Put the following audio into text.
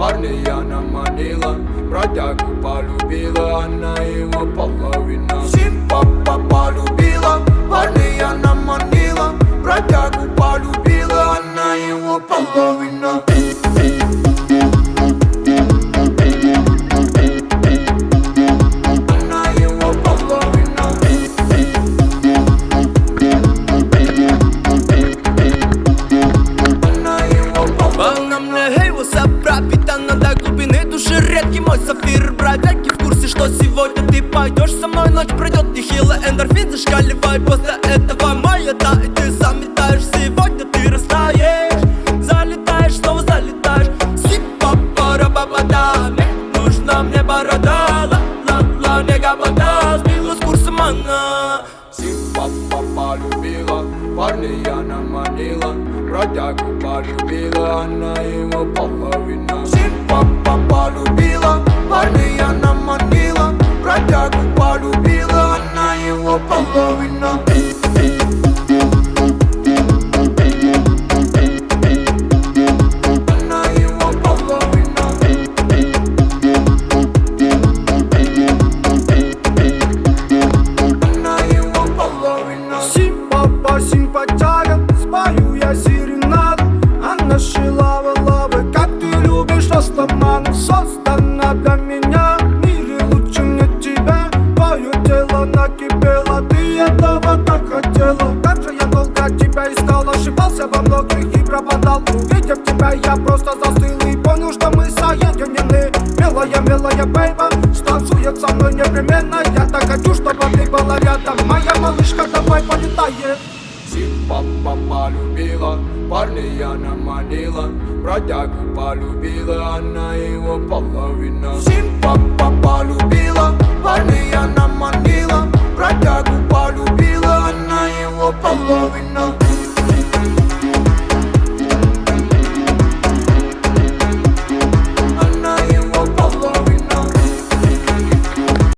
парня она манила, бродягу полюбила, она его половина. Сим папа полюбила, парня она манила, бродягу полюбила, она его половина. Пропитана до глубины души, редкий мой сафир. Бродяги в курсе, что сегодня ты пойдешь со мной, ночь пройдет нехило, эндорфин зашкаливает. После этого моя да, и ты заметаешь. Сегодня ты растаешь, залетаешь, снова залетаешь. Си-па-па-ра-ба-ба-да, нужна мне борода, ла-ла-ла, не габада, сбила с курсом она. Си-па-па полюбила, парня она манила, бродягу полюбила, она его половина. Сим-папа полюбила, парня она манила, бродягу полюбила, она его половина. Она его половина. Она его половина. Симпапа, симпатяга, спою я серенаду. Она шила лавы, как ты любишь, растаманы. Создана для меня, в мире лучше мне тебя. Твое тело накипело, ты этого так хотела. Как же я долго тебя искал, ошибался во многих и пропадал. Увидев тебя, я просто застыл и понял, что мы соединены. Милая, милая бейба, станцует со мной непременно. Я так хочу, чтобы ты была рядом. Моя малышка, давай полетает. Сим-папа полюбила, парня она манила, бродягу полюбила, она его половина. Сим-папа полюбила, парня она манила, бродягу полюбила, она его половина.